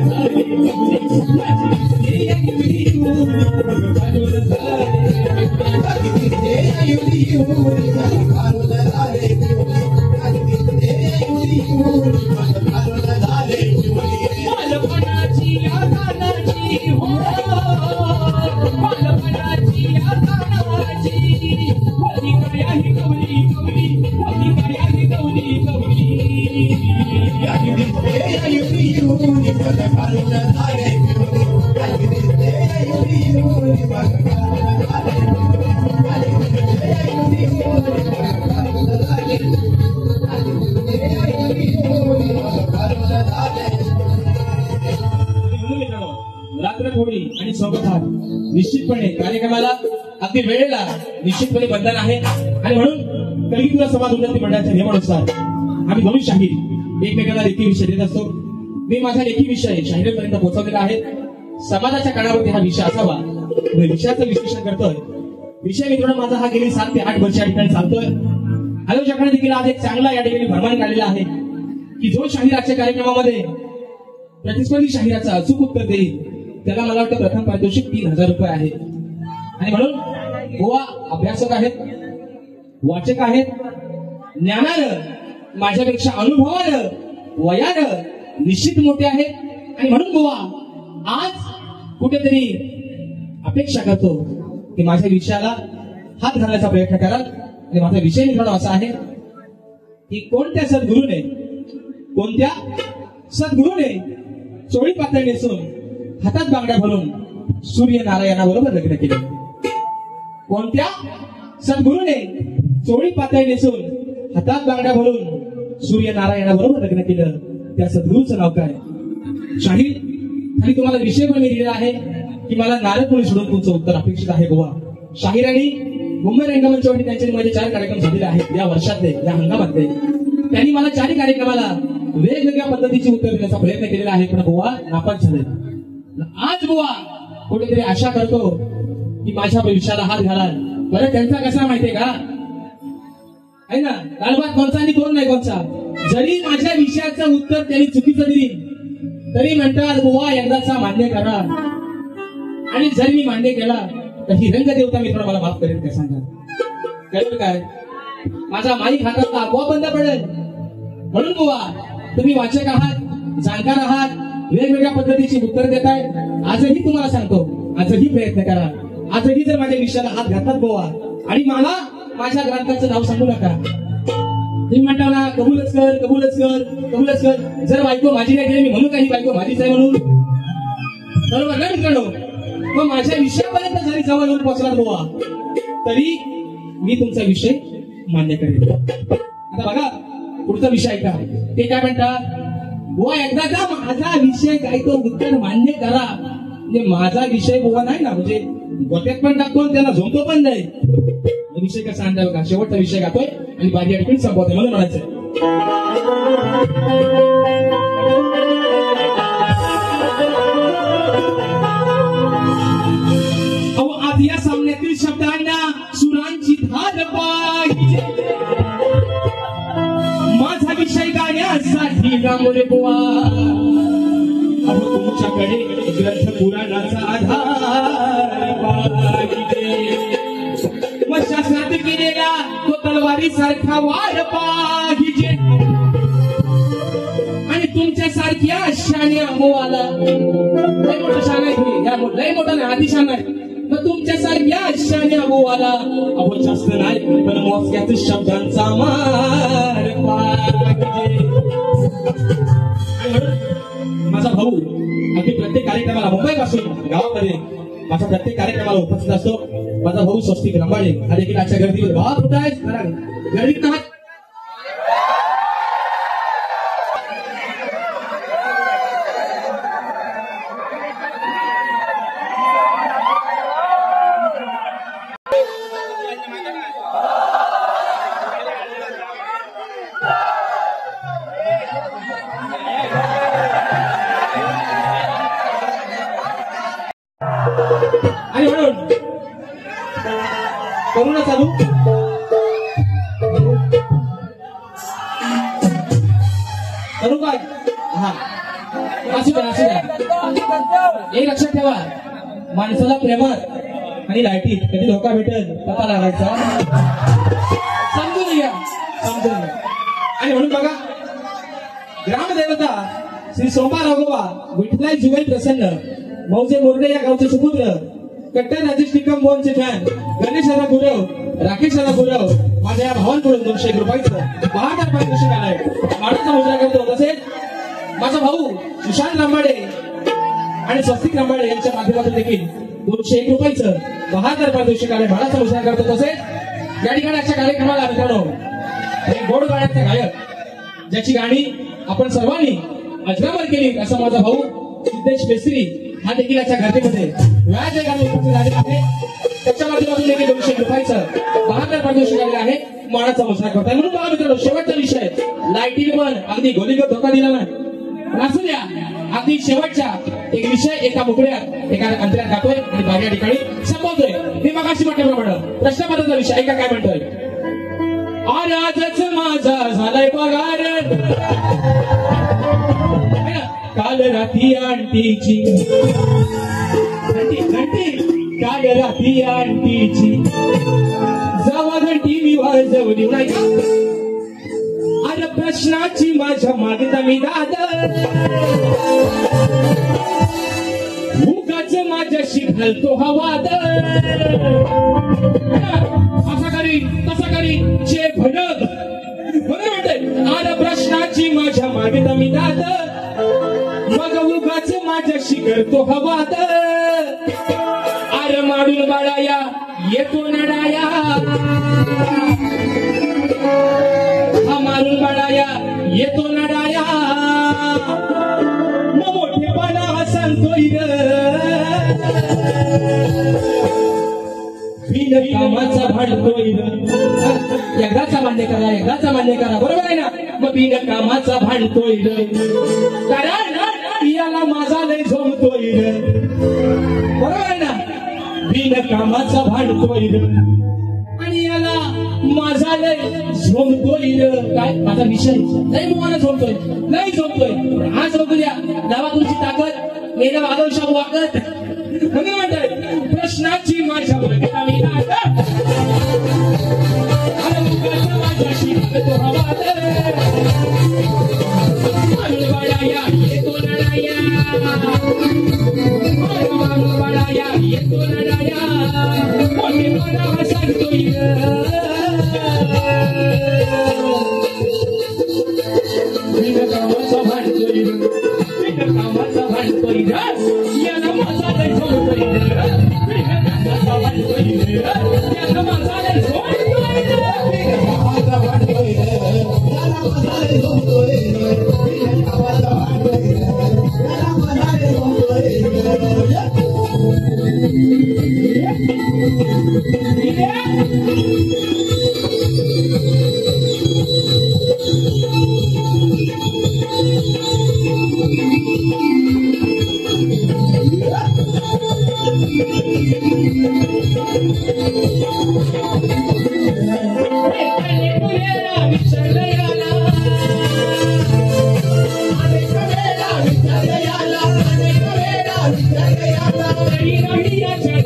झाली निष्क्रिया युरी युरी घालून झाली रात्र थोडी आणि सोबत आहात निश्चितपणे कार्यक्रमाला अगदी वेळेला निश्चितपणे बंधन आहे आणि म्हणून कलिंगला समाज उन्नती मंडळाच्या नियमानुसार आम्ही दोन्ही शाहीर एकमेकांना लेखी विषय देत असतो. मी माझा लेखी विषय शाहिरीपर्यंत पोहोचवलेला आहे. समाजाच्या कानावरती हा विषय असावा विषयाचं विश्लेषण करतोय. विषय मित्रांनो माझा हा गेली 7 ते 8 वर्ष या ठिकाणी चालतोय. आयोजकांनी देखील आज एक चांगला या ठिकाणी फरमान काढलेला आहे की जो शाहीर आजच्या कार्यक्रमामध्ये प्रतिस्पर्धी शाहिराचं अचूक उत्तर देईल त्याला मला वाटतं प्रथम पारितोषिक 3000 रुपये आहे. आणि म्हणून गोवा अभ्यासक आहेत, वाचक आहेत, ज्ञानानं माझ्यापेक्षा अनुभवानं वयानं निश्चित मोठे आहेत. आणि म्हणून गोवा आज कुठेतरी अपेक्षा करतो की माझ्या विषयाला हात घालण्याचा प्रयत्न कराल. आणि माझा विषय मित्रांनो असा आहे की कोणत्या सद्गुरूने चोळी पातळ नेसून हातात बांगड्या भरून सूर्यनारायणाबरोबर लग्न केले. कोणत्या सद्गुरूने चोळी पातळ नेसून हातात बांगड्या भरून सूर्यनारायणाबरोबर लग्न केलं त्या सद्गुरूचं नाव काय? शाहीर आणि तुम्हाला विषय पण मी दिलेला आहे की मला नारद मुनी सोडून तुमचं उत्तर अपेक्षित आहे. गोवा शाहिरांनी मुंबई रंगमंचावरती त्यांचे माझे 4 कार्यक्रम झालेले आहेत या वर्षातले, या हंगामातले. त्यांनी मला 4 कार्यक्रमाला वेगवेगळ्या पद्धतीचे उत्तर देण्याचा प्रयत्न केलेला आहे पण गोवा नापास झाले. आज गोवा कुठेतरी आशा करतो की माझ्या विषयाला हात घालाल. बरं त्यांचा कसा माहितीये का आहे ना, गालबात कोणचा आणि कोण नाही कोणचा. जरी माझ्या विषयाचं उत्तर त्यांनी चुकीचं दिली तरी म्हणतात गोवा एकदाचा मान्य करा. आणि जर मी मान्य केला तर ही रंगदेवता मित्र मला माफ करेल काय सांगा. कळेल काय माझा माईक हातातला आपोआप बंद पडेल. म्हणून गोवा तुम्ही वाचक आहात, जाणकार आहात, वेगवेगळ्या पद्धतीची उत्तर देताय. आजही तुम्हाला सांगतो आजही प्रयत्न करा. आजही जर माझ्या विषयाला हात घातलात गोवा आणि मला माझ्या ग्रंथाचं नाव सांगू नका. तुम्ही म्हणता ना कबूलच कर कबूलच कर कबूलच कर. जर बायको माझी नाही केली मी म्हणू काही बायको माझीच आहे म्हणून, बरोबर ना मित्रांनो. मग माझ्या विषयापर्यंत जरी जवळ येऊन पोहोचला गोवा तरी मी तुमचा विषय मान्य करेन. आता बघा पुढचा विषय ऐका. ते काय म्हणतात, बुवा एकदाचा माझा विषय काय तो उत्तर मान्य करा. म्हणजे माझा विषय बुवा नाही ना, म्हणजे गोट्यात पण टाकतो त्याला झोमतो पण नाही. विषय कसा आणला बघा, शेवटचा विषय गातोय आणि बारी अडकून संपवतोय म्हणून म्हणायचं. आज या सामन्यातील शब्दांना सुरांची धार पाहिजे. माझा विषय गाण्यासाठी रामोरे बुवा, अहो तुमच्याकडे ग्रंथ पुराणाचा आधार पाहिजे. मग शास्त्रात केलेला तो तलवारी सारखा वार पाहिजे. आणि तुमच्या सारख्या शाण्या मोवाला लय मोठा शान आहे, लय मोठा नाही अतिशान आहे. मग तुमच्या सारख्या शाण्या मोवाला अहो जास्त नाही पण मोजक्याच शब्दांचा मार पाहिजे. माझा भाऊ अगदी प्रत्येक कार्यक्रमाला मुंबई पासून गावामध्ये माझ्या प्रत्येक कार्यक्रमाला उपस्थित असतो. माझा भाऊ स्वस्तिक रंबाळे हा देखील आजच्या गर्दीमध्ये भावा कुठं आहे गर्दीत नाही. आणि म्हणून करू ना चालू. करू काय? हा असू द्या असू द्या. एक लक्षात ठेवा, माणसाला प्रेमात आणि लाईटीत कधी धोका भेटेल पता लागायचा. समजून घ्या समजून घ्या. आणि म्हणून बघा, ग्रामदेवता श्री सोमा राघोबा विठ्ठलाई जुगल प्रसन्न मौजे मोरडे या गावचे सुपुत्र, कट्टर राजेश निकम मोहनचे फॅन, गणेशाला गुरव, राकेशाला गुरव, माझ्या या भावांकडून 200 रुपयाचं 72 पारितोषिक आलंय. माणूचा मुजरा करतो. तसेच माझा भाऊ सुशांत रांबाडे आणि स्वस्तिक रांबाडे यांच्या माध्यमातून देखील 201 रुपयाचं 72 पारितोषिक आलंय. भाडाचा मुजरा करतो. तसेच या ठिकाणी आजच्या कार्यक्रमाला मित्रांनो एक गोड गाण्याचा गायक ज्याची गाणी आपण सर्वांनी अजरामर केली असा माझा भाऊ सिद्धेश मेस्त्री हा देखील याच्या घरतीमध्ये व्याज उपस्थित झालेला आहे. त्याच्या माध्यमातून देखील 200 रुपयाचं 72 पारितोषिक आलेलं आहे. मानाचा मुजरा करताय. म्हणून बघा मित्रांनो, शेवटचा विषय लाईटीने पण अगदी गोलीगत धोका दिला नाही. असू द्या, अगदी शेवटच्या एक विषय एका मुकड्यात एका अंतरात गातोय आणि बाहेर ठिकाणी संपवतोय. मी मगाशी म्हटल्याप्रमाणे प्रश्नपत्राचा विषय ऐका काय म्हणतोय. अरे आजच माझा झालाय पगार, काल रात्री आंटीची काल रात्री आंटीची जावा घंटी मी वाजवली नाही. अरे प्रश्नाची माझ्या मागता मी दादा उगाच माझ्याशी घालतो हा वाद. असा करी तसा करी चे भडक म्हणून म्हणते. अरे प्रश्नाची माझ्या मागता मी दादा मग उगाच माझ्याशी करतो हवाद. अरे माडून बाळाया येतो नडाया, हा मारून बाळाया येतो नडाया. मग मोठेपणा सांगतोय बिन कामाचा भांडतोय. एकदाचा मान्य करा, एकदाचा मान्य करा. बरोबर आहे ना. मग बिन कामाचा भांडतोय कारण याला माझा लय झोमतोय. बरोबर आहे ना. बिन कामाचा भांडतोय आणि याला माझा लय झोमतोय. काय माझा विषय लय मुलाला झोमतोय, लय झोमतोय. हा झोमू द्या. दावा तुमची ताकद मेला वादवशा वाकत म्हणून म्हणताय. प्रश्नाची माझ्या मागता मी दादा माझ्याशी तो हवा बाळाया येतो लढाया, बाळाया येतो लढाया. मोठेपणा सांगतोय बिन कामाचा भांडतोय, बिन कामाचा भांडतोय. याला माझा लय झोमतोय, बिन कामाचा भांडतोय. याला माझा लय झोमतोय, बिन कामाचा भांडतोय. याला माझा लय झोमतोय, बिन कामाचा तरी नाही याच्या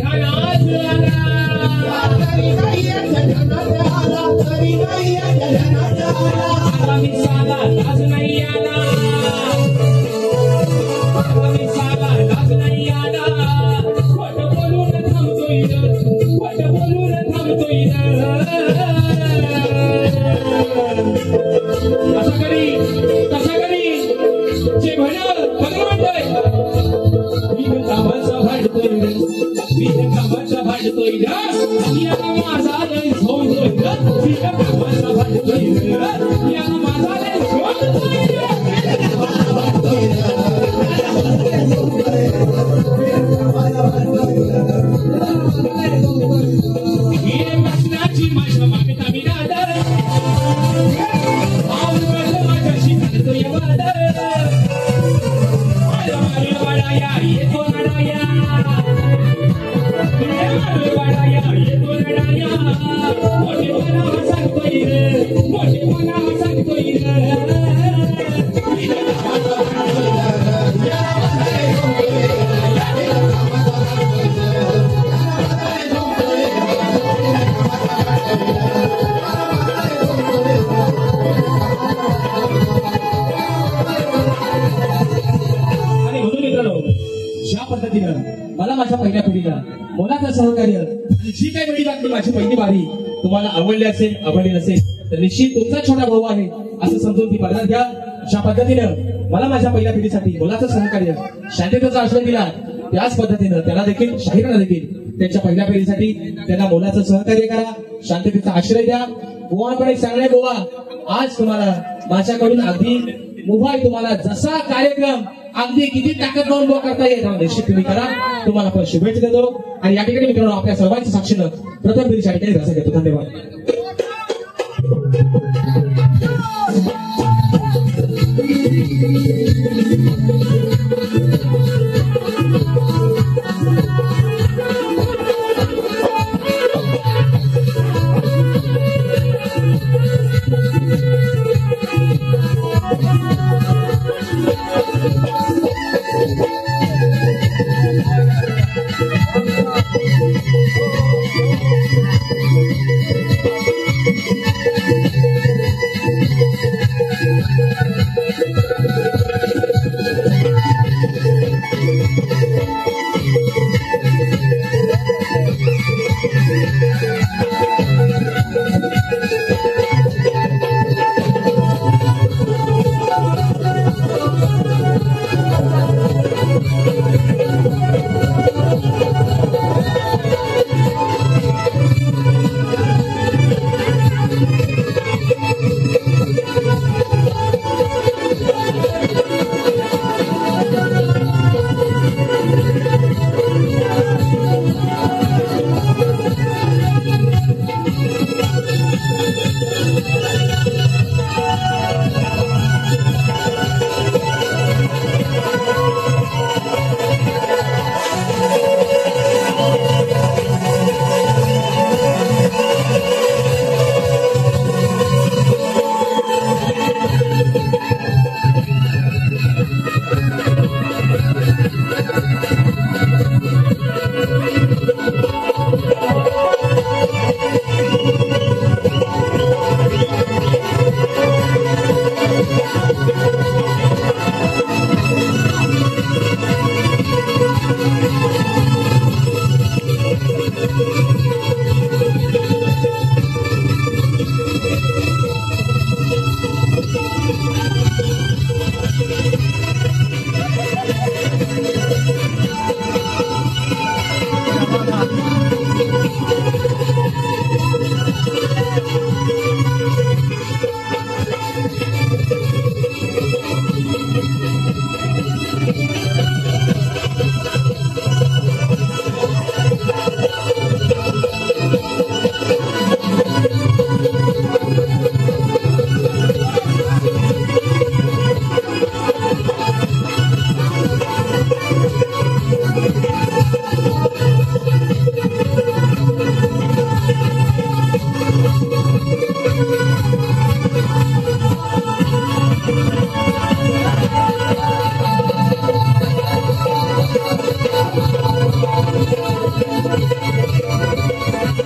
ध्यानात आला विसाला लाज नाही आला विसाला लाज नाही आला खोट बोलून थांबतोय खोट बोलून थांबतोय तसा करी जे म्हणलं बघा म्हणतोय मी कामाचा भांडतोय या माझा लय झोंबतोय मी कामाचा भांडतोय या माझा लय झोंबतोय हे मसनाची माझ्या मागता मी नादर माझ्याशी भांडतोय वादर वाडाया येतो रडाया येतो रडाया मोठेपणा सांगतोय मोठेपणा सांगतोय आणि म्हणून मित्रांनो ज्या पद्धतीनं मला माझ्या पहिल्या पिढीला मोलाचं सहकार्य आणि जी काही वेळी लागली माझी पहिली बारी तुम्हाला आवडली नसेल तर निश्चित तुमचा छोटा भाऊ आहे असं समजून ती पद्धत घ्या. ज्या पद्धतीनं मला माझ्या पहिल्या पिढीसाठी मोलाचं सहकार्य शांततेचा आश्रय दिला त्याच पद्धतीनं त्याला देखील शाहीरांना देखील त्यांच्या पहिल्या पिढीसाठी त्यांना मोलाचं सहकार्य करा, शांततेचा आश्रय द्या. गोवाकडे सांगणे गोवा आज तुम्हाला माझ्याकडून अगदी मुभाय तुम्हाला जसा कार्यक्रम अगदी किती ताकद लावून करता येईल निश्चित तुम्ही करा. तुम्हाला पण शुभेच्छा देतो आणि या ठिकाणी मित्रांनो आपल्या सर्वांच्या साक्षीनं प्रथम पिढीच्या ठिकाणी रस घेतो. धन्यवाद.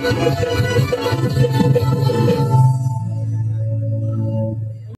Thank you.